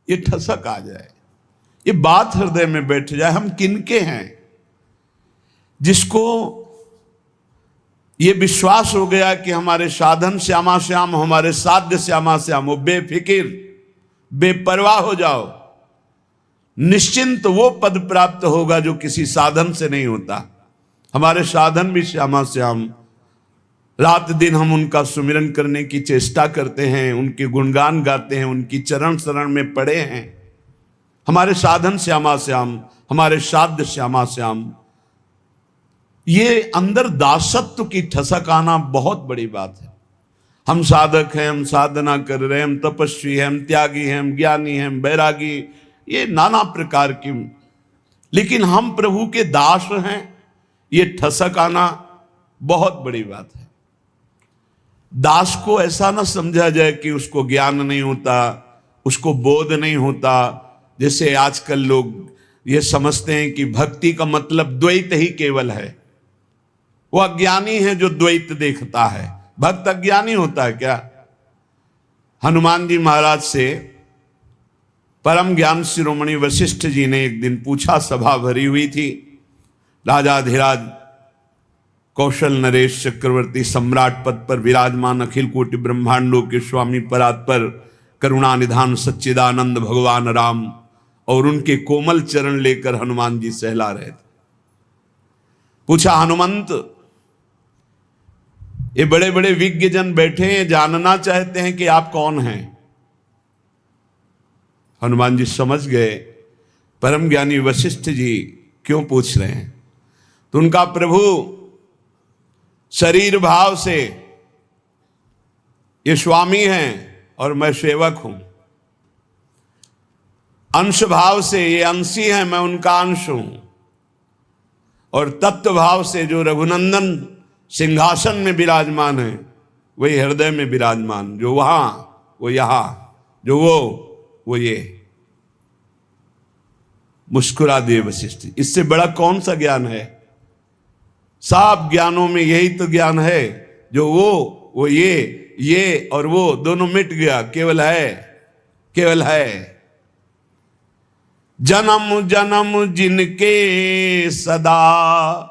ये ठसक आ जाए, ये बात हृदय में बैठ जाए, हम किनके हैं। जिसको ये विश्वास हो गया कि हमारे साधन श्यामा श्याम, हमारे साध्य श्यामा श्याम, वो बेफिकिर बेपरवाह हो जाओ, निश्चिंत वो पद प्राप्त होगा जो किसी साधन से नहीं होता। हमारे साधन भी श्यामा श्याम, रात दिन हम उनका सुमिरन करने की चेष्टा करते हैं, उनके गुणगान गाते हैं, उनकी चरण शरण में पड़े हैं। हमारे साधन श्यामा श्याम, हमारे साध्य श्यामा श्याम। ये अंदर दासत्व की ठसक आना बहुत बड़ी बात है। हम साधक हैं, हम साधना कर रहे हैं, हम तपस्वी हैं, हम त्यागी हैं, हम ज्ञानी हैं, हम बैरागी, ये नाना प्रकार की, लेकिन हम प्रभु के दास हैं, ये ठसक आना बहुत बड़ी बात है। दास को ऐसा ना समझा जाए कि उसको ज्ञान नहीं होता, उसको बोध नहीं होता। जैसे आजकल लोग ये समझते हैं कि भक्ति का मतलब द्वैत ही केवल है। वो अज्ञानी है जो द्वैत देखता है। भक्त अज्ञानी होता है क्या? हनुमान जी महाराज से परम ज्ञान शिरोमणि वशिष्ठ जी ने एक दिन पूछा, सभा भरी हुई थी, राजाधिराज कौशल नरेश चक्रवर्ती सम्राट पद पर विराजमान, अखिल कोटि ब्रह्मांडों के स्वामी परात्पर करुणा निधान सच्चिदानंद भगवान राम, और उनके कोमल चरण लेकर हनुमान जी सहला रहे थे। पूछा, हनुमंत, ये बड़े बड़े विज्ञ जन बैठे हैं, जानना चाहते हैं कि आप कौन हैं। हनुमान जी समझ गए परम ज्ञानी वशिष्ठ जी क्यों पूछ रहे हैं। तो उनका, प्रभु शरीर भाव से ये स्वामी हैं और मैं सेवक हूं, अंश भाव से ये अंशी हैं, मैं उनका अंश हूं, और तत्व भाव से जो रघुनंदन सिंहासन में विराजमान है वही हृदय में विराजमान, जो वहां वो यहां, जो वो ये। मुस्कुरा दिए वशिष्ठ। इससे बड़ा कौन सा ज्ञान है? सब ज्ञानों में यही तो ज्ञान है, जो वो ये और वो दोनों मिट गया, केवल है, केवल है। जन्म जन्म जिनके सदा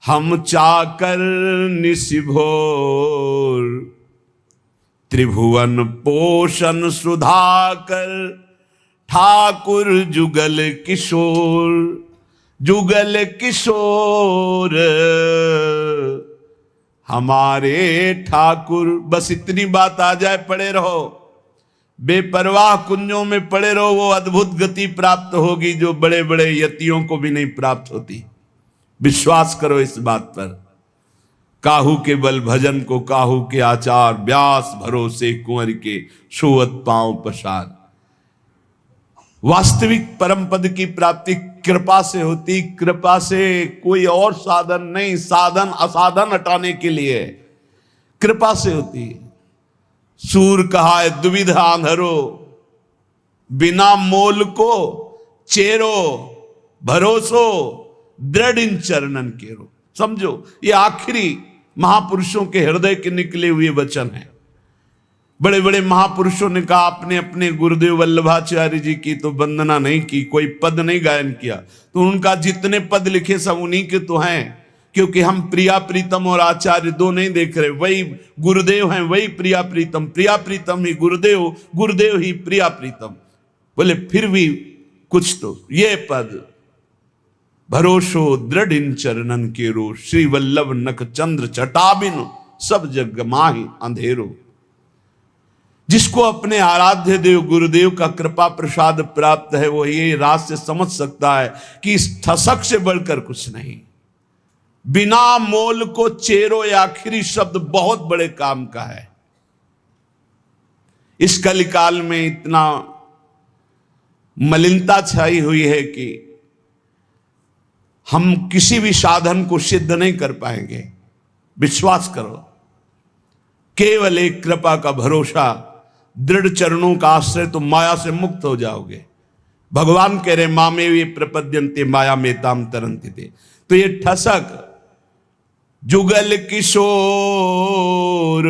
हम चाकर निशिभोर, त्रिभुवन पोषण सुधाकर ठाकुर जुगल किशोर, जुगल किशोर हमारे ठाकुर। बस इतनी बात आ जाए, पड़े रहो, बेपरवाह कुंजों में पड़े रहो, वो अद्भुत गति प्राप्त होगी जो बड़े बड़े यतियों को भी नहीं प्राप्त होती। विश्वास करो इस बात पर। काहू के बल भजन को काहू के आचार, व्यास भरोसे कुंवर के सोवत पांव पसार। वास्तविक परम पद की प्राप्ति कृपा से होती, कृपा से, कोई और साधन नहीं। साधन असाधन हटाने के लिए कृपा से होती है। सूर कहा है दुविधा अंधरो, बिना मोल को चेरो, भरोसो दृढ़ इन चरणन केरो। समझो, ये आखिरी महापुरुषों के हृदय के निकले हुए वचन हैं। बड़े बड़े महापुरुषों ने कहा, अपने अपने गुरुदेव वल्लभाचार्य जी की तो वंदना नहीं की, कोई पद नहीं गायन किया, तो उनका जितने पद लिखे सब उन्हीं के तो हैं, क्योंकि हम प्रिया प्रीतम और आचार्य दो नहीं देख रहे। वही गुरुदेव हैं, वही प्रिया प्रीतम, प्रिया प्रीतम ही गुरुदेव, गुरुदेव ही प्रिया प्रीतम। बोले फिर भी कुछ तो ये पद, भरोसो दृढ़ इन चरणन केरो, श्री वल्लभ नख चंद्र चटाबिन सब जग माहि अंधेरो। जिसको अपने आराध्य देव गुरुदेव का कृपा प्रसाद प्राप्त है, वो ये रात से समझ सकता है कि इस ठसक से बढ़कर कुछ नहीं। बिना मोल को चेरो, ये आखिरी शब्द बहुत बड़े काम का है। इस कलिकाल में इतना मलिनता छाई हुई है कि हम किसी भी साधन को सिद्ध नहीं कर पाएंगे। विश्वास करो, केवल एक कृपा का भरोसा, दृढ़ चरणों का आश्रय, तो माया से मुक्त हो जाओगे। भगवान कह रहे मामे वे प्रपद्यन्ते माया में ताम तरंति थे। तो ये ठसक, जुगल किशोर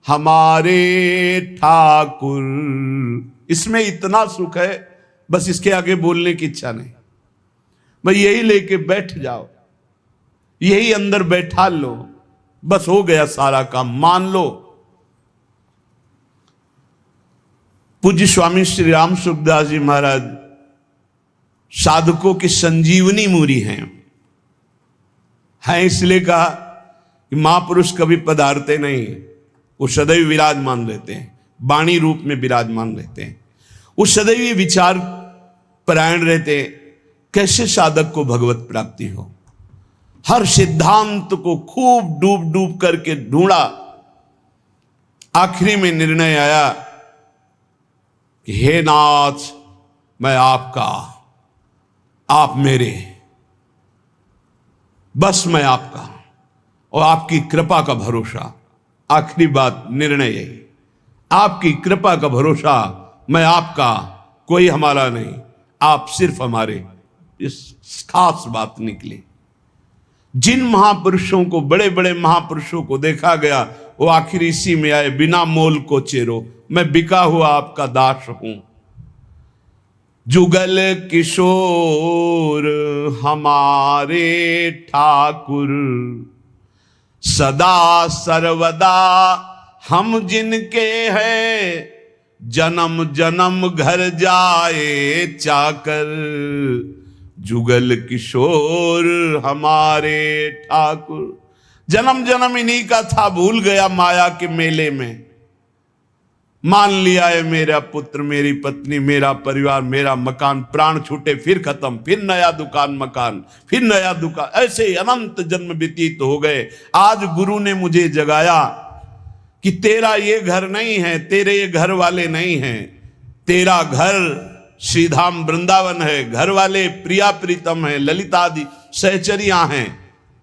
हमारे ठाकुर, इसमें इतना सुख है, बस इसके आगे बोलने की इच्छा नहीं। भाई यही लेके बैठ जाओ, यही अंदर बैठा लो, बस हो गया सारा काम, मान लो। पूज्य स्वामी श्री राम सुखदास जी महाराज साधकों की संजीवनी मूरी हैं। इसलिए कहा कि महापुरुष कभी पधारते नहीं, वो सदैव विराजमान रहते हैं, वाणी रूप में विराजमान रहते हैं, वो सदैव विचार परायण रहते हैं। कैसे साधक को भगवत प्राप्ति हो, हर सिद्धांत को खूब डूब डूब करके ढूंढा। आखिरी में निर्णय आया कि हे नाथ, मैं आपका, आप मेरे, बस मैं आपका और आपकी कृपा का भरोसा। आखिरी बात, निर्णय यही, आपकी कृपा का भरोसा, मैं आपका, कोई हमारा नहीं, आप सिर्फ हमारे। इस खास बात निकली। जिन महापुरुषों को, बड़े बड़े महापुरुषों को देखा गया, वो आखिर इसी में आए, बिना मोल को चेरो, मैं बिका हुआ आपका दास हूं। जुगल किशोर हमारे ठाकुर, सदा सर्वदा हम जिनके हैं, जन्म जन्म घर जाए चाकर। जुगल किशोर हमारे ठाकुर, जन्म जन्म इन्हीं का था, भूल गया माया के मेले में। मान लिया है मेरा पुत्र, मेरी पत्नी, मेरा परिवार, मेरा मकान, प्राण छूटे फिर खत्म, फिर नया दुकान मकान, फिर नया दुकान, ऐसे अनंत जन्म व्यतीत हो गए। आज गुरु ने मुझे जगाया कि तेरा ये घर नहीं है, तेरे ये घर वाले नहीं हैं, तेरा घर श्रीधाम वृंदावन है, घर वाले प्रिया प्रीतम है, ललितादि सहचरियां हैं।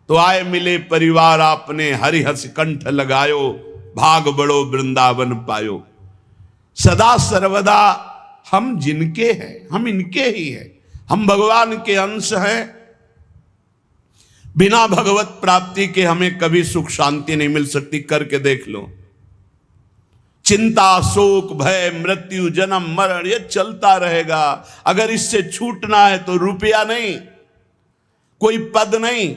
तो आए मिले परिवार आपने, हरिहस कंठ लगायो, भाग बड़ो वृंदावन पायो। सदा सर्वदा हम जिनके हैं, हम इनके ही हैं, हम भगवान के अंश हैं। बिना भगवत प्राप्ति के हमें कभी सुख शांति नहीं मिल सकती। करके देख लो, चिंता शोक भय मृत्यु जन्म मरण ये चलता रहेगा। अगर इससे छूटना है तो रुपया नहीं, कोई पद नहीं,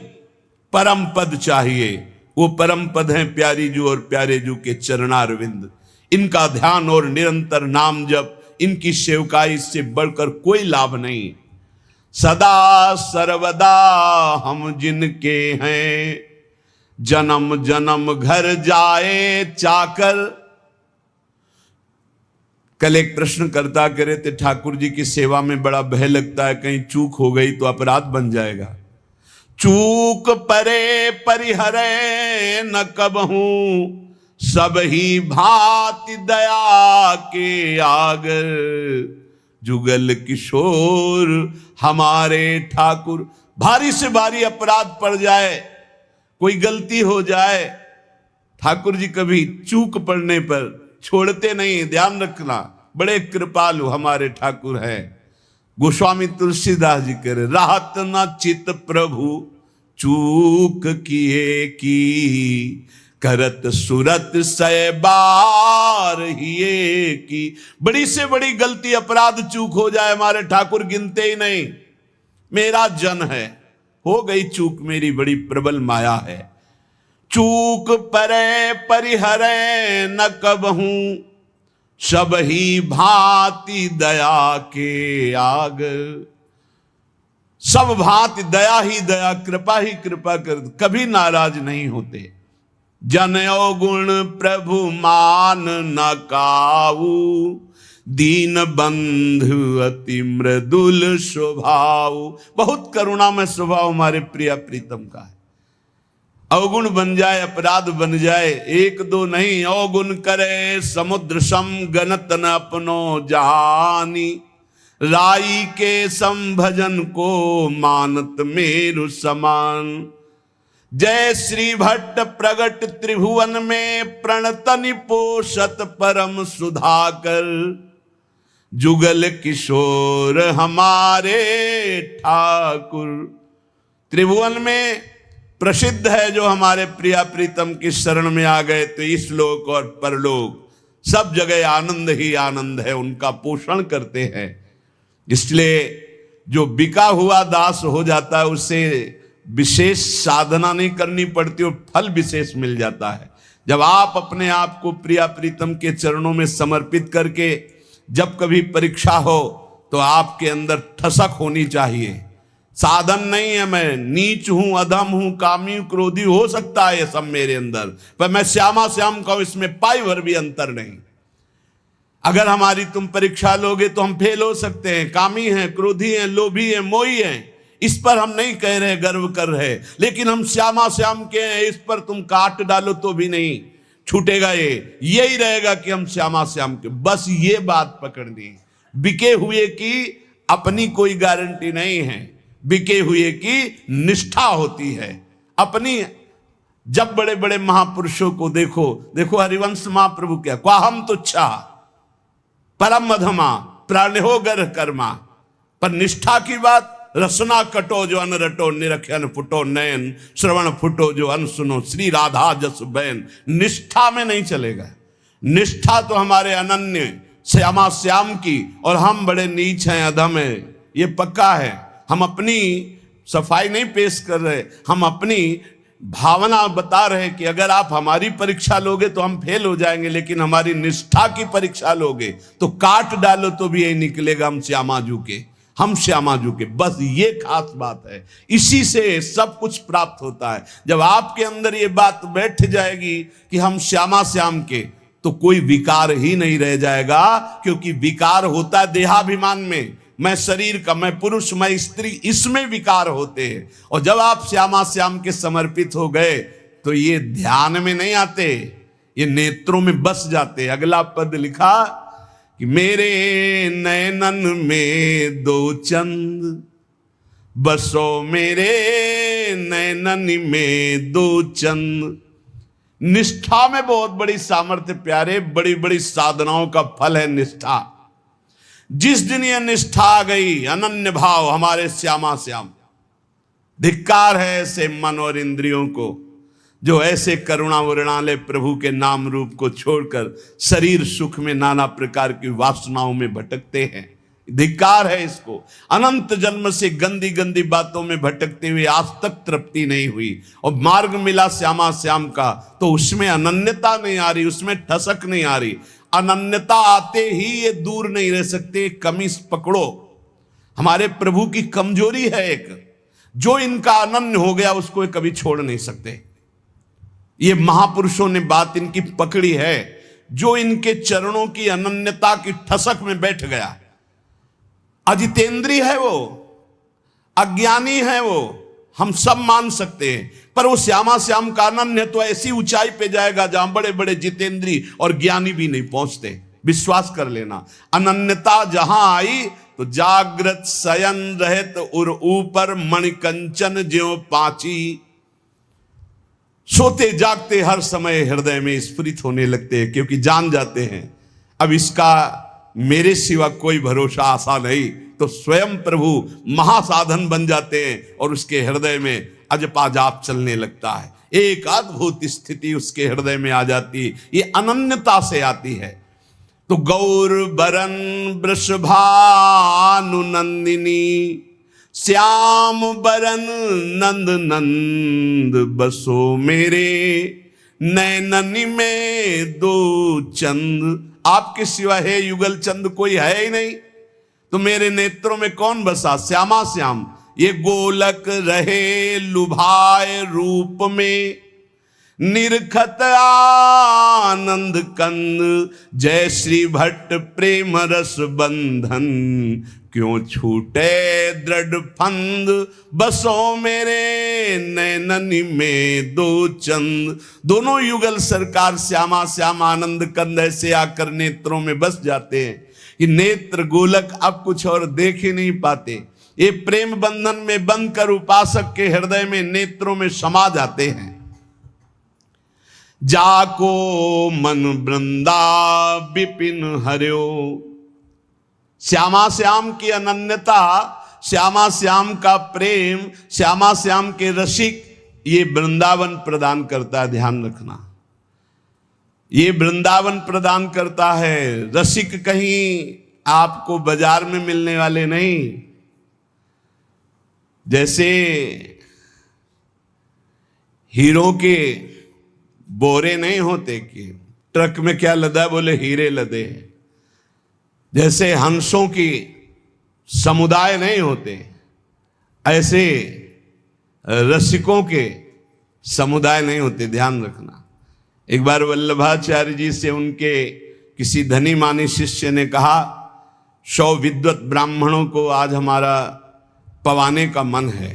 परम पद चाहिए। वो परम पद हैं प्यारी जू और प्यारे जू के चरणारविंद। इनका ध्यान और निरंतर नाम जप, इनकी सेवकाई, इससे बढ़कर कोई लाभ नहीं। सदा सर्वदा हम जिनके हैं, जन्म जन्म घर जाए चाकर। कल एक प्रश्न करता कह रहे थे, ठाकुर जी की सेवा में बड़ा भय लगता है, कहीं चूक हो गई तो अपराध बन जाएगा। चूक परे परिहरे न कबहूं, सब ही भांति दया के आगर। जुगल किशोर हमारे ठाकुर। भारी से भारी अपराध पड़ जाए, कोई गलती हो जाए, ठाकुर जी कभी चूक पड़ने पर छोड़ते नहीं। ध्यान रखना, बड़े कृपालु हमारे ठाकुर हैं। गोस्वामी तुलसीदास जी कह रहे, राहत न चित प्रभु चूक किए की, करत सुरत सै बार हिये की। बड़ी से बड़ी गलती अपराध चूक हो जाए, हमारे ठाकुर गिनते ही नहीं। मेरा जन है, हो गई चूक, मेरी बड़ी प्रबल माया है। चूक परे परिहरे न कबहूं, सब ही भांति दया के आग। सब भांति दया ही दया, कृपा ही कृपा कर, कभी नाराज नहीं होते। जनयो गुण प्रभु मान न काऊ, दीन बंधु अति मृदुल स्वभाव। बहुत करुणा में स्वभाव हमारे प्रिया प्रीतम का है। अवगुण बन जाए, अपराध बन जाए, एक दो नहीं, अवगुण करे समुद्र सम, गणत न अपनो जहानी। राई के संभजन को मानत मेरु समान। जय श्री भट्ट प्रगट त्रिभुवन में, प्रणतनि पोषत परम सुधाकर। जुगल किशोर हमारे ठाकुर। त्रिभुवन में प्रसिद्ध है जो हमारे प्रिया प्रीतम की शरण में आ गए तो इस लोक और परलोक सब जगह आनंद ही आनंद है, उनका पोषण करते हैं। इसलिए जो बिका हुआ दास हो जाता है उसे विशेष साधना नहीं करनी पड़ती और फल विशेष मिल जाता है। जब आप अपने आप को प्रिया प्रीतम के चरणों में समर्पित करके जब कभी परीक्षा हो तो आपके अंदर ठसक होनी चाहिए। साधन नहीं है, मैं नीच हूं, अधम हूं, कामी हूं, क्रोधी हो सकता है ये सब मेरे अंदर, पर मैं श्यामा श्याम का इसमें पाई भर भी अंतर नहीं। अगर हमारी तुम परीक्षा लोगे तो हम फेल हो सकते हैं, कामी हैं, क्रोधी हैं, लोभी हैं, मोही हैं, इस पर हम नहीं कह रहे गर्व कर रहे, लेकिन हम श्यामा श्याम के हैं, इस पर तुम काट डालो तो भी नहीं छूटेगा। यही रहेगा कि हम श्यामा श्याम के, बस ये बात पकड़नी। बिके हुए की अपनी कोई गारंटी नहीं है, बिके हुए की निष्ठा होती है अपनी। जब बड़े बड़े महापुरुषों को देखो, देखो हरिवंश महाप्रभु क्या, क्वाहम तुच्छा परम मधमा प्राणहो गर्ह कर्मा, पर निष्ठा की बात, रसना कटो जो अन रटो, निरखन फुटो नयन, श्रवण फुटो जो अन सुनो, श्री राधा जस बैन। निष्ठा में नहीं चलेगा। निष्ठा तो हमारे अनन्य श्यामा श्याम की, और हम बड़े नीच हैं, अधम हैं, ये पक्का है। हम अपनी सफाई नहीं पेश कर रहे, हम अपनी भावना बता रहे कि अगर आप हमारी परीक्षा लोगे तो हम फेल हो जाएंगे, लेकिन हमारी निष्ठा की परीक्षा लोगे तो काट डालो तो भी यही निकलेगा, हम श्यामाजू के, हम श्यामाजू के। बस ये खास बात है, इसी से सब कुछ प्राप्त होता है। जब आपके अंदर ये बात बैठ जाएगी कि हम श्यामा श्याम के, तो कोई विकार ही नहीं रह जाएगा, क्योंकि विकार होता है देहाभिमान में, मैं शरीर का, मैं पुरुष, मैं स्त्री, इसमें विकार होते हैं। और जब आप श्यामा श्याम के समर्पित हो गए तो ये ध्यान में नहीं आते, ये नेत्रों में बस जाते। अगला पद लिखा कि मेरे नयनन में दो चंद बसो, मेरे नयनन में दो चंद। निष्ठा में बहुत बड़ी सामर्थ्य प्यारे, बड़ी बड़ी साधनाओं का फल है निष्ठा। जिस दिन यह निष्ठा आ गई, अनन्य भाव हमारे श्यामा श्याम, धिक्कार है ऐसे मन और इंद्रियों को जो ऐसे करुणा वर्णाले प्रभु के नाम रूप को छोड़कर शरीर सुख में नाना प्रकार की वासनाओं में भटकते हैं। धिक्कार है इसको। अनंत जन्म से गंदी गंदी बातों में भटकते हुए आज तक तृप्ति नहीं हुई, और मार्ग मिला श्यामा श्याम का तो उसमें अनन्यता नहीं आ रही, उसमें ठसक नहीं आ रही। अनन्यता आते ही ये दूर नहीं रह सकते। कमी पकड़ो, हमारे प्रभु की कमजोरी है एक, जो इनका अनन्य हो गया उसको कभी छोड़ नहीं सकते। ये महापुरुषों ने बात इनकी पकड़ी है, जो इनके चरणों की अनन्यता की ठसक में बैठ गया। अजितेंद्रीय है वो, अज्ञानी है वो, हम सब मान सकते हैं, पर वो श्यामा श्याम का अनन्य तो ऐसी ऊंचाई पे जाएगा जहां बड़े बड़े जितेंद्री और ज्ञानी भी नहीं पहुंचते। विश्वास कर लेना, अनन्यता जहां आई तो जागृत शयन रहत उर ऊपर मणिकंचन ज्यों पांची। सोते जागते हर समय हृदय में स्फुरित होने लगते हैं, क्योंकि जान जाते हैं अब इसका मेरे सिवा कोई भरोसा आशा नहीं, तो स्वयं प्रभु महासाधन बन जाते हैं और उसके हृदय में अजपा जाप चलने लगता है। एक अद्भुत स्थिति उसके हृदय में आ जाती है, ये अनन्यता से आती है। तो गौर बरन वृषभानु नंदिनी, श्याम बरन नंद नंद बसो, मेरे नैननी में दो चंद। आपके सिवा है युगल चंद कोई है ही नहीं, तो मेरे नेत्रों में कौन बसा? श्यामा श्याम। ये गोलक रहे लुभाए रूप में, निरखत आनंद कंद, जय श्री भट्ट प्रेम रस बंधन, क्यों छूटे दृढ़ फंद, बसो मेरे नैननी में दो चंद। दोनों युगल सरकार श्यामा श्याम आनंद कंद ऐसे आकर नेत्रों में बस जाते हैं कि नेत्र गोलक अब कुछ और देख ही नहीं पाते। ये प्रेम बंधन में बंद कर उपासक के हृदय में नेत्रों में समा जाते हैं। जाको मन वृंदा विपिन हरियो, श्यामा श्याम की अनन्यता, श्यामा श्याम का प्रेम, श्यामा श्याम के रसिक, ये वृंदावन प्रदान करता है। ध्यान रखना, ये वृंदावन प्रदान करता है। रसिक कहीं आपको बाजार में मिलने वाले नहीं। जैसे हीरों के बोरे नहीं होते कि ट्रक में क्या लदा, बोले हीरे लदे हैं। जैसे हंसों की समुदाय नहीं होते, ऐसे रसिकों के समुदाय नहीं होते, ध्यान रखना। एक बार वल्लभाचार्य जी से उनके किसी धनी मानी शिष्य ने कहा, 100 विद्वत ब्राह्मणों को आज हमारा पवाने का मन है।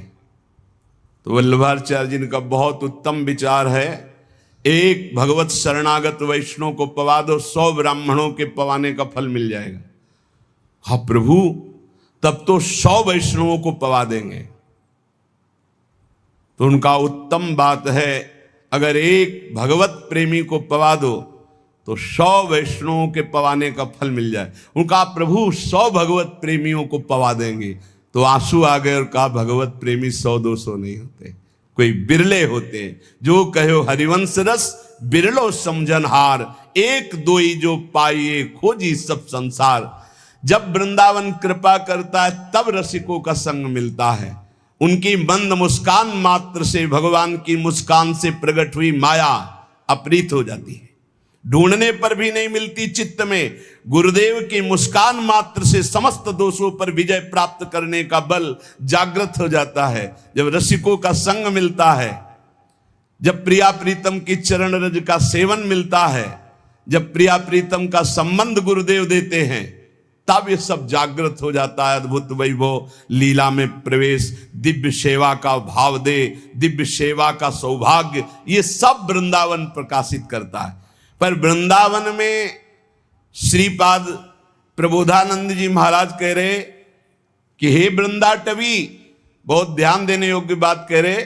तो वल्लभाचार्य जी ने कहा, बहुत उत्तम विचार है, एक भगवत शरणागत वैष्णव को पवा दो, 100 ब्राह्मणों के पवाने का फल मिल जाएगा। हाँ प्रभु, तब तो 100 वैष्णवों को पवा देंगे। तो उनका उत्तम बात है, अगर एक भगवत प्रेमी को पवा दो तो 100 वैष्णवों के पवाने का फल मिल जाए। उनका प्रभु 100 भगवत प्रेमियों को पवा देंगे। तो आंसू आ गए और कहा, भगवत प्रेमी 100-200 नहीं होते, कोई बिरले होते। जो कहो हरिवंश रस बिरलो समझनहार, एक दोई जो पाइए खोजी सब संसार। जब वृंदावन कृपा करता है तब रसिकों का संग मिलता है। उनकी मंद मुस्कान मात्र से भगवान की मुस्कान से प्रकट हुई माया अपरीत हो जाती है, ढूंढने पर भी नहीं मिलती चित्त में। गुरुदेव की मुस्कान मात्र से समस्त दोषों पर विजय प्राप्त करने का बल जागृत हो जाता है। जब रसिकों का संग मिलता है, जब प्रिया प्रीतम की चरण रज का सेवन मिलता है, जब प्रिया प्रीतम का संबंध गुरुदेव देते हैं, तब ये सब जागृत हो जाता है। अद्भुत वैभव लीला में प्रवेश, दिव्य सेवा का भाव दे, दिव्य सेवा का सौभाग्य, ये सब वृंदावन प्रकाशित करता है। पर वृंदावन में श्रीपाद प्रबोधानंद जी महाराज कह रहे कि हे वृंदाटवी, बहुत ध्यान देने योग्य बात कह रहे,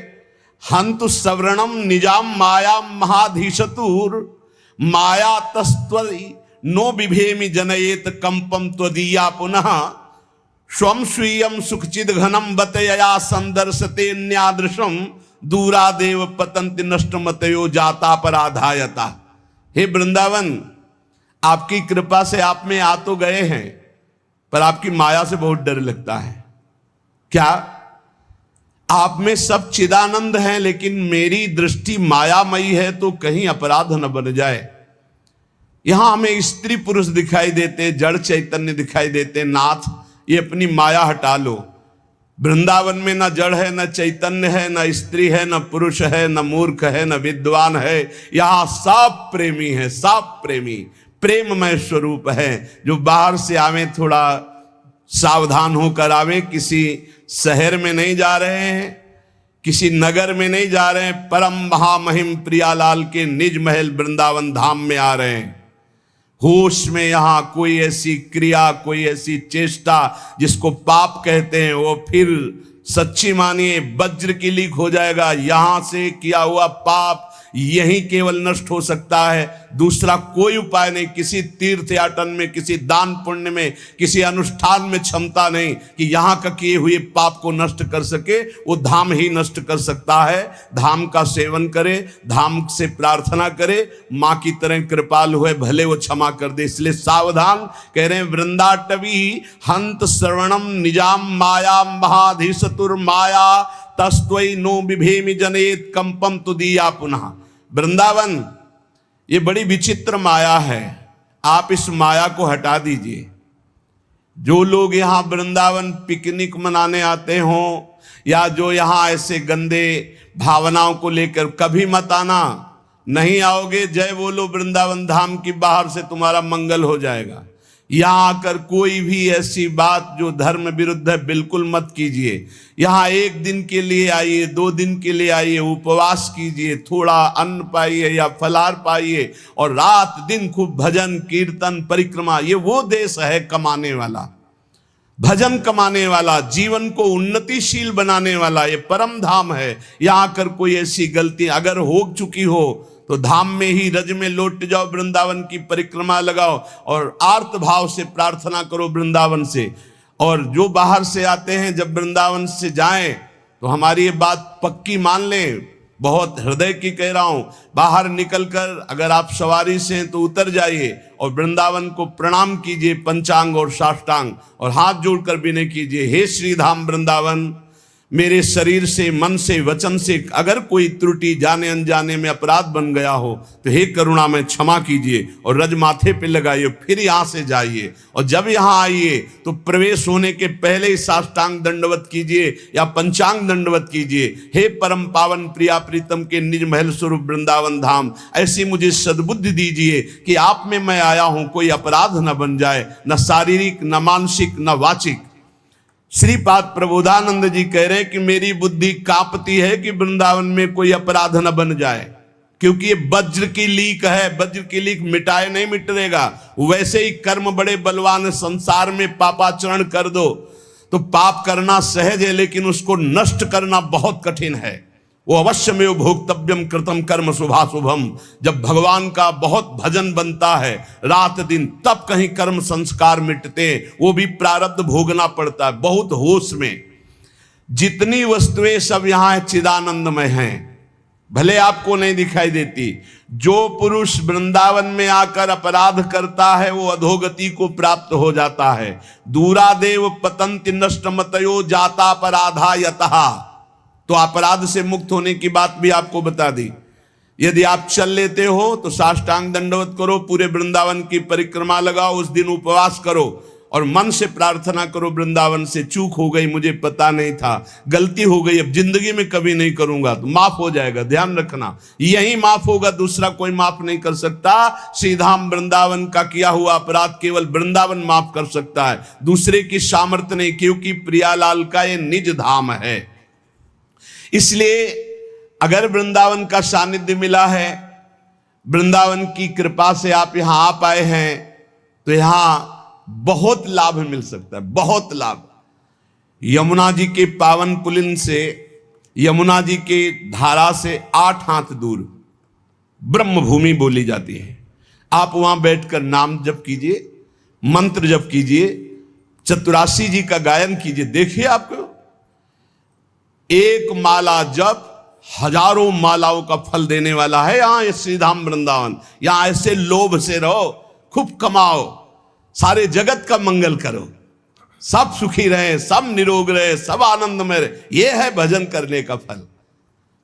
हंतु सवर्णम निजाम माया महाधीशतुर माया तस्त्वई नो बिभेमि जनयेत कंपम त्वदीया पुनः स्वम स्वीयम सुखचिद घनम बतया संदर्शते न्यादृशम दूरादेव पतंति नष्टमतयो जाता पराधायता। हे वृंदावन, आपकी कृपा से आप में आ तो गए हैं, पर आपकी माया से बहुत डर लगता है। क्या आप में सब चिदानंद हैं, लेकिन मेरी दृष्टि मायामयी है, तो कहीं अपराध न बन जाए। यहां हमें स्त्री पुरुष दिखाई देते, जड़ चैतन्य दिखाई देते। नाथ, ये अपनी माया हटा लो। वृंदावन में न जड़ है, न चैतन्य है, न स्त्री है, न पुरुष है, न मूर्ख है, न विद्वान है। यहां सब प्रेमी है, सब प्रेमी प्रेममय स्वरूप है। जो बाहर से आवे थोड़ा सावधान होकर आवे। किसी शहर में नहीं जा रहे हैं, किसी नगर में नहीं जा रहे हैं, परम महामहिम प्रियालाल के निज महल वृंदावन धाम में आ रहे हैं। होश में यहां कोई ऐसी क्रिया, कोई ऐसी चेष्टा जिसको पाप कहते हैं, वो फिर सच्ची मानिए वज्र की लीक हो जाएगा। यहां से किया हुआ पाप यही केवल नष्ट हो सकता है, दूसरा कोई उपाय नहीं। किसी तीर्थ याटन में, किसी दान पुण्य में, किसी अनुष्ठान में क्षमता नहीं कि यहां का किए हुए पाप को नष्ट कर सके। वो धाम ही नष्ट कर सकता है। धाम का सेवन करे, धाम से प्रार्थना करे, मां की तरह कृपाल हुए, भले वो क्षमा कर दे। इसलिए सावधान कह रहे हैं, वृंदाटवी हंत श्रवणम निजाम माया महाधीशतुर माया तस्त्वई नो बिभेमि जनेत कंपम तुदीया पुनः। वृंदावन ये बड़ी विचित्र माया है, आप इस माया को हटा दीजिए। जो लोग यहाँ वृंदावन पिकनिक मनाने आते हों, या जो यहाँ ऐसे गंदे भावनाओं को लेकर, कभी मत आना। नहीं आओगे, जय बोलो वृंदावन धाम की, बाहर से तुम्हारा मंगल हो जाएगा। यहाँ आकर कोई भी ऐसी बात जो धर्म विरुद्ध है बिल्कुल मत कीजिए। यहाँ 1 दिन के लिए आइए, 2 दिन के लिए आइए, उपवास कीजिए, थोड़ा अन्न पाइए या फलाहार पाइए, और रात दिन खूब भजन कीर्तन परिक्रमा। ये वो देश है कमाने वाला, भजन कमाने वाला, जीवन को उन्नतिशील बनाने वाला। ये परम धाम है। यहाँ आकर कोई ऐसी गलती अगर हो चुकी हो तो धाम में ही रज में लौट जाओ, वृंदावन की परिक्रमा लगाओ और आर्त भाव से प्रार्थना करो वृंदावन से। और जो बाहर से आते हैं, जब वृंदावन से जाएं तो हमारी ये बात पक्की मान लें, बहुत हृदय की कह रहा हूं, बाहर निकलकर अगर आप सवारी से हैं तो उतर जाइए और वृंदावन को प्रणाम कीजिए, पंचांग और साष्टांग, और हाथ जोड़कर विनय कीजिए, हे श्रीधाम वृंदावन, मेरे शरीर से, मन से, वचन से अगर कोई त्रुटि जाने अनजाने में अपराध बन गया हो तो हे करुणा में क्षमा कीजिए, और रज माथे पे लगाइए, फिर यहाँ से जाइए, और जब यहाँ आइए तो प्रवेश होने के पहले ही साष्टांग दंडवत कीजिए या पंचांग दंडवत कीजिए। हे परम पावन प्रिया प्रीतम के निज महल स्वरूप वृंदावन धाम, ऐसी मुझे सद्बुद्धि दीजिए कि आप में मैं आया हूं, कोई अपराध न बन जाए, न शारीरिक, न मानसिक, न वाचिक। श्रीपाद प्रबोधानंद जी कह रहे हैं कि मेरी बुद्धि कांपती है कि वृंदावन में कोई अपराध न बन जाए, क्योंकि ये वज्र की लीक है, वज्र की लीक मिटाए नहीं मिटेगा। वैसे ही कर्म बड़े बलवान, संसार में पापाचरण कर दो तो पाप करना सहज है, लेकिन उसको नष्ट करना बहुत कठिन है। वो अवश्य में भोक्तव्यम कृतम कर्म शुभाशुभम। जब भगवान का बहुत भजन बनता है रात दिन, तब कहीं कर्म संस्कार मिटते, वो भी प्रारब्ध भोगना पड़ता है बहुत होश में। जितनी वस्तुएं सब यहाँ चिदानंदमय हैं, भले आपको नहीं दिखाई देती। जो पुरुष वृंदावन में आकर अपराध करता है वो अधोगति को प्राप्त हो जाता है। दूरादेव पतंति नष्ट मतयो जाता अपराधा यतः। तो अपराध से मुक्त होने की बात भी आपको बता दी। यदि आप चल लेते हो तो साष्टांग दंडवत करो, पूरे वृंदावन की परिक्रमा लगाओ, उस दिन उपवास करो और मन से प्रार्थना करो, वृंदावन से चूक हो गई, मुझे पता नहीं था, गलती हो गई, अब जिंदगी में कभी नहीं करूंगा, तो माफ हो जाएगा। ध्यान रखना, यही माफ होगा, दूसरा कोई माफ नहीं कर सकता। श्रीधाम वृंदावन का किया हुआ अपराध केवल वृंदावन माफ कर सकता है, दूसरे की सामर्थ्य नहीं, क्योंकि प्रियालाल का ये निज धाम है। इसलिए अगर वृंदावन का सानिध्य मिला है, वृंदावन की कृपा से आप यहां आ पाए हैं, तो यहां बहुत लाभ मिल सकता है, बहुत लाभ। यमुना जी के पावन पुलिन से, यमुना जी के धारा से 8 हाथ दूर ब्रह्म भूमि बोली जाती है। आप वहां बैठकर नाम जप कीजिए, मंत्र जप कीजिए, चतुरासी जी का गायन कीजिए। देखिए आपको एक माला जप हजारों मालाओं का फल देने वाला है यहां श्रीधाम वृंदावन। यहां ऐसे लोभ से रहो, खूब कमाओ, सारे जगत का मंगल करो, सब सुखी रहे, सब निरोग रहे, सब आनंद में रहे। यह है भजन करने का फल।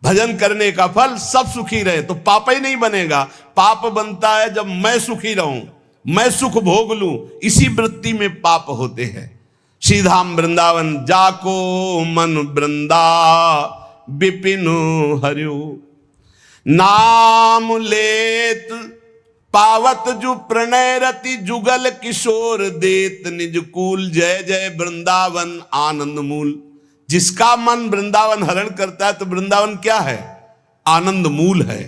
भजन करने का फल सब सुखी रहे तो पाप ही नहीं बनेगा। पाप बनता है जब मैं सुखी रहूं, मैं सुख भोग लूं, इसी वृत्ति में पाप होते हैं। श्रीधाम वृंदावन जाको मन वृंदा विपिन हरियो, नाम लेत पावत जु प्रणय रति, जुगल किशोर देत निज कूल, जय जय वृंदावन आनंद मूल। जिसका मन वृंदावन हरण करता है तो वृंदावन क्या है? आनंद मूल है।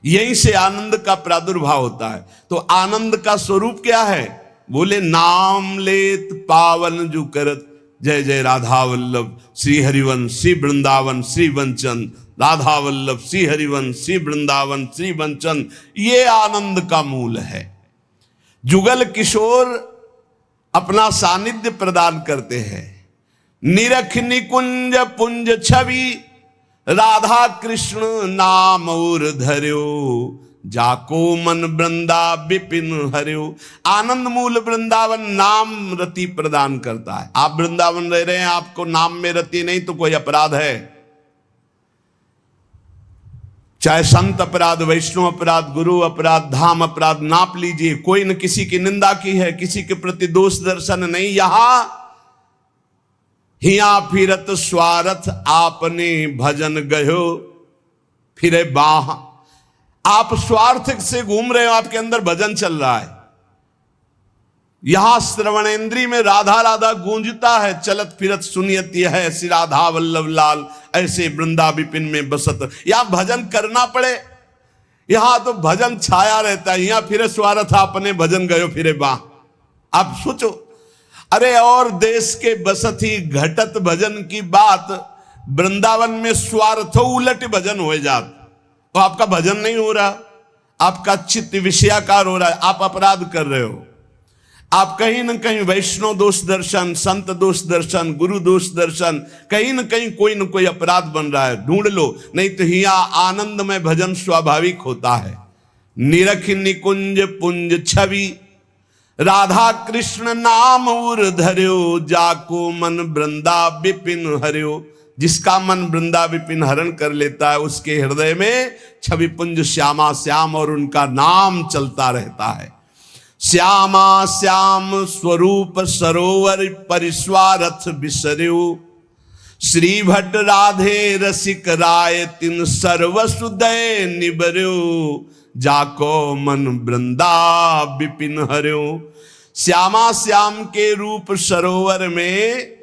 यहीं से आनंद का प्रादुर्भाव होता है। तो आनंद का स्वरूप क्या है? बोले नाम लेत पावन जु करत, जय जय राधा वल्लभ श्री हरिवंश श्री वृंदावन श्री वंचन, राधा वल्लभ श्री हरिवंश श्री वृंदावन श्री वंचन। ये आनंद का मूल है। जुगल किशोर अपना सानिध्य प्रदान करते हैं। निरख निकुंज पुंज छवि, राधा कृष्ण नाम और धर्यो, जाको मन वृंदा विपिन हरियो। आनंद मूल वृंदावन नाम रति प्रदान करता है। आप वृंदावन रह रहे हैं, आपको नाम में रति नहीं तो कोई अपराध है। चाहे संत अपराध, वैष्णव अपराध, गुरु अपराध, धाम अपराध नाप लीजिए, कोई न किसी की निंदा की है, किसी के प्रति दोष दर्शन नहीं। यहां हिया फिरत स्वार्थ आपने भजन गयो फिरे बाह। आप स्वार्थ से घूम रहे हो, आपके अंदर भजन चल रहा है। यहां श्रवणेन्द्री में राधा राधा गूंजता है, चलत फिरत सुनियत यह है श्री राधा वल्लभ लाल, ऐसे वृंदा विपिन में बसत। यहां भजन करना पड़े, यहां तो भजन छाया रहता है। यहां फिरे स्वार्थ आपने भजन गयो फिरे बाह। आप सोचो, अरे और देश के बसत ही घटत भजन की बात, वृंदावन में स्वार्थ उलट भजन हो जात, तो आपका भजन नहीं हो रहा, आपका चित्त विषयाकार हो रहा है, आप अपराध कर रहे हो। आप कहीं न कहीं वैष्णव दोष दर्शन, संत दोष दर्शन, गुरु दोष दर्शन, कहीं न कहीं कोई न कोई अपराध बन रहा है, ढूंढ लो। नहीं तो हिया आनंद में भजन स्वाभाविक होता है। निरख निकुंज पुंज छवि, राधा कृष्ण नाम उर धर्यो, जाको मन वृंदा विपिन हर्यो। जिसका मन वृंदा विपिन हरण कर लेता है, उसके हृदय में छवि पुंज श्यामा श्याम और उनका नाम चलता रहता है। श्यामा श्याम स्वरूप सरोवर, परिस्वारथ बिसर्यो। श्री भट्ट राधे रसिक राय, तिन सर्वसुदय निबर्यो। जाको मन वृंदा विपिन हर्यो। श्यामा श्याम के रूप सरोवर में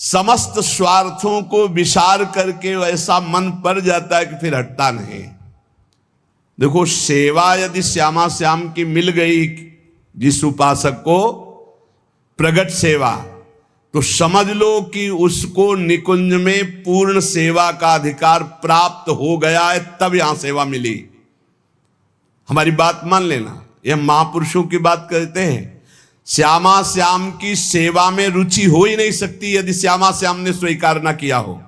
समस्त स्वार्थों को विसार करके ऐसा मन पड़ जाता है कि फिर हटता नहीं। देखो, सेवा यदि श्यामा श्याम की मिल गई जिस उपासक को, प्रगट सेवा, तो समझ लो कि उसको निकुंज में पूर्ण सेवा का अधिकार प्राप्त हो गया है, तब यहां सेवा मिली। हमारी बात मान लेना, यह महापुरुषों की बात कहते हैं। श्यामा श्याम की सेवा में रुचि हो ही नहीं सकती यदि श्यामा श्याम ने स्वीकार ना किया हो।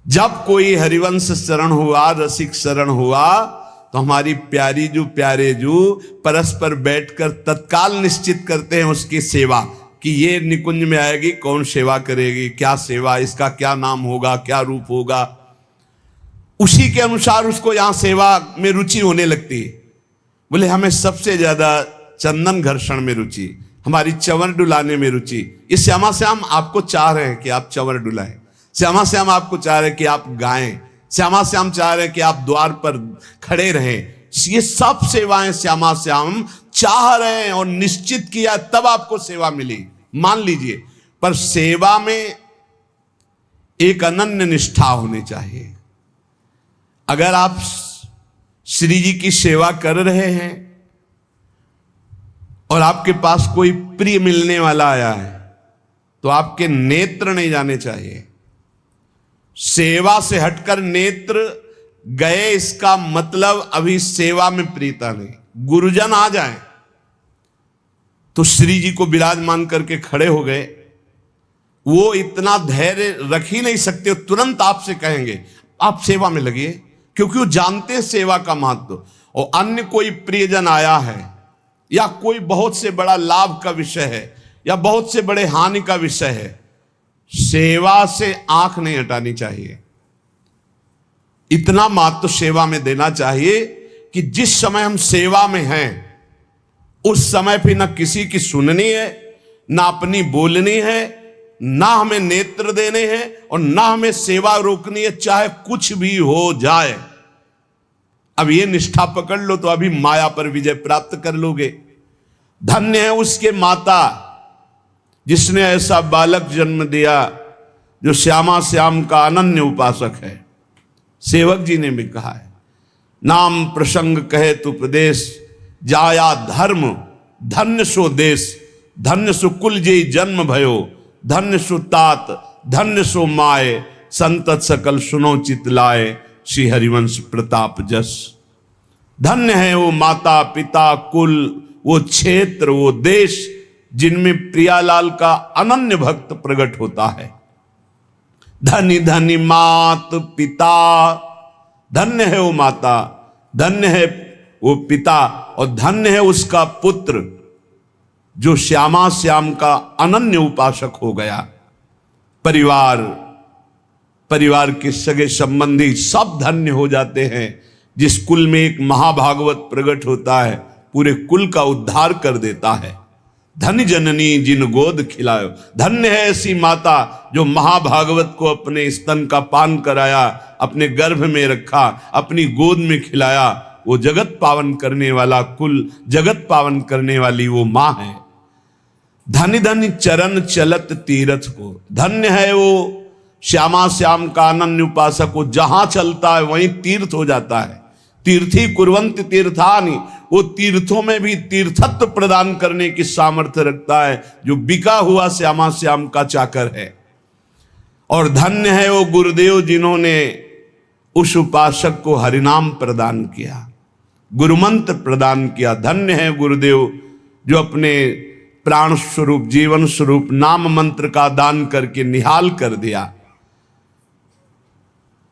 जब कोई हरिवंश शरण हुआ, रसिक शरण हुआ, तो हमारी प्यारी जो प्यारे जो परस्पर बैठकर तत्काल निश्चित करते हैं उसकी सेवा, कि ये निकुंज में आएगी, कौन सेवा करेगी, क्या सेवा, इसका क्या नाम होगा, क्या रूप होगा। उसी के अनुसार उसको यहां सेवा में रुचि होने लगती है। बोले हमें सबसे ज्यादा चंदन घर्षण में रुचि, हमारी चंवर डुलाने में रुचि। ये श्यामा श्याम आपको चाह रहे हैं कि आप चंवर डुलाएं, श्यामा श्याम आपको चाह रहे हैं कि आप गाएं, श्यामा श्याम चाह रहे हैं कि आप द्वार पर खड़े रहें। ये सब सेवाएं श्यामा श्याम चाह रहे हैं और निश्चित किया तब आपको सेवा मिली, मान लीजिए। पर सेवा में एक अनन्य निष्ठा होनी चाहिए। अगर आप श्री जी की सेवा कर रहे हैं और आपके पास कोई प्रिय मिलने वाला आया है, तो आपके नेत्र नहीं जाने चाहिए। सेवा से हटकर नेत्र गए, इसका मतलब अभी सेवा में प्रीता नहीं। गुरुजन आ जाए तो श्री जी को विराजमान करके खड़े हो गए, वो इतना धैर्य रख ही नहीं सकते, तुरंत आपसे कहेंगे आप सेवा में लगिए, क्योंकि वो जानते हैं सेवा का महत्व। और अन्य कोई प्रियजन आया है या कोई बहुत से बड़ा लाभ का विषय है या बहुत से बड़े हानि का विषय है, सेवा से आंख नहीं हटानी चाहिए। इतना महत्व सेवा में देना चाहिए कि जिस समय हम सेवा में हैं उस समय फिर ना किसी की सुननी है, ना अपनी बोलनी है, ना हमें नेत्र देने हैं और ना हमें सेवा रोकनी है, चाहे कुछ भी हो जाए। अब ये निष्ठा पकड़ लो तो अभी माया पर विजय प्राप्त कर लोगे। धन्य है उसके माता जिसने ऐसा बालक जन्म दिया जो श्यामा श्याम का अनन्य उपासक है। सेवक जी ने भी कहा है, नाम प्रसंग कहे तु प्रदेश, जाया धर्म धन्य सो देश, धन्य सो कुल जे जन्म भयो, धन्य सो तात धन्य सो माए, संतत सकल सुनो चित लाए, श्री हरिवंश प्रताप जस। धन्य है वो माता पिता कुल, वो क्षेत्र, वो देश जिनमें प्रियालाल का अनन्य भक्त प्रकट होता है। धनी धनी मात पिता, धन्य है वो माता, धन्य है वो पिता और धन्य है उसका पुत्र जो श्यामा श्याम का अनन्य उपासक हो गया। परिवार के सगे संबंधी सब धन्य हो जाते हैं। जिस कुल में एक महाभागवत प्रकट होता है, पूरे कुल का उद्धार कर देता है। धन्य जननी जिन गोद खिलायो, धन्य है ऐसी माता जो महाभागवत को अपने स्तन का पान कराया, अपने गर्भ में रखा, अपनी गोद में खिलाया। वो जगत पावन करने वाला कुल, जगत पावन करने वाली वो मां है। धन्य धन्य चरण चलत तीर्थ को, धन्य है वो श्यामा श्याम का अनन्य उपासक को, जहां चलता है वहीं तीर्थ हो जाता है। तीर्थी कुर्वन्ति तीर्थानि, वो तीर्थों में भी तीर्थत्व प्रदान करने की सामर्थ्य रखता है जो बिका हुआ श्यामा श्याम का चाकर है। और धन्य है वो गुरुदेव जिन्होंने उस उपासक को हरिनाम प्रदान किया, गुरुमंत्र प्रदान किया। धन्य है गुरुदेव जो अपने प्राण स्वरूप जीवन स्वरूप नाम मंत्र का दान करके निहाल कर दिया।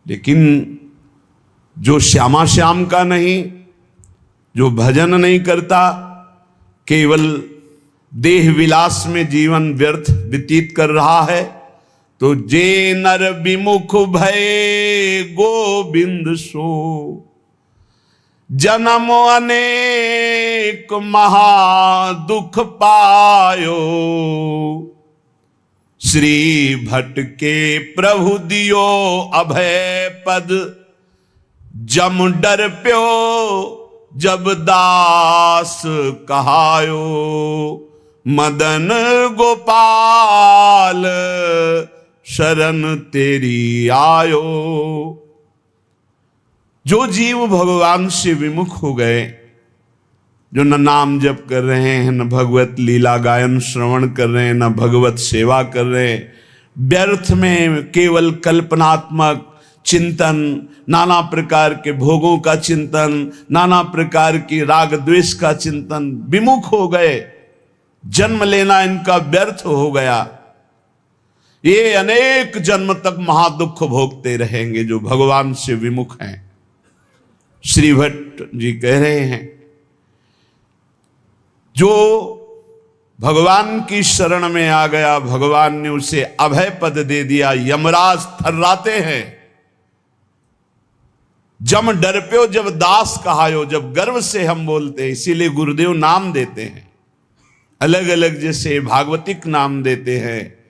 लेकिन जो श्यामा श्याम का नहीं, जो भजन नहीं करता, केवल देह विलास में जीवन व्यर्थ व्यतीत कर रहा है, तो जे नर विमुख भय गोविंद सो, जन्म अनेक महा दुख पायो, श्री भट्ट के प्रभु दियो अभय पद, जम डर प्यो जब दास कहायो, मदन गोपाल शरण तेरी आयो। जो जीव भगवान से विमुख हो गए, जो न नाम जप कर रहे हैं, न भगवत लीला गायन श्रवण कर रहे हैं, न भगवत सेवा कर रहे हैं, व्यर्थ में केवल कल्पनात्मक चिंतन, नाना प्रकार के भोगों का चिंतन, नाना प्रकार की राग द्वेष का चिंतन, विमुख हो गए, जन्म लेना इनका व्यर्थ हो गया, ये अनेक जन्म तक महादुख भोगते रहेंगे जो भगवान से विमुख हैं। श्री भट्ट जी कह रहे हैं, जो भगवान की शरण में आ गया, भगवान ने उसे अभय पद दे दिया, यमराज थर्राते हैं। जम डर प्यो जब दास कहायो, जब गर्व से हम बोलते हैं, इसीलिए गुरुदेव नाम देते हैं, अलग अलग जैसे भागवतिक नाम देते हैं।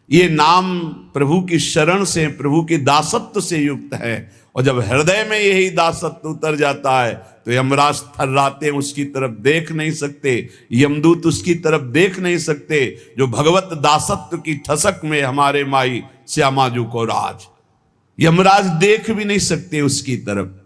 ये नाम प्रभु की शरण से, प्रभु की दासत्व से युक्त है, और जब हृदय में यही दासत्व उतर जाता है तो यमराज थर्राते, उसकी तरफ देख नहीं सकते, यमदूत उसकी तरफ देख नहीं सकते, जो भगवत दासत्व की ठसक में हमारे माई श्यामा जू को राज, यमराज देख भी नहीं सकते उसकी तरफ।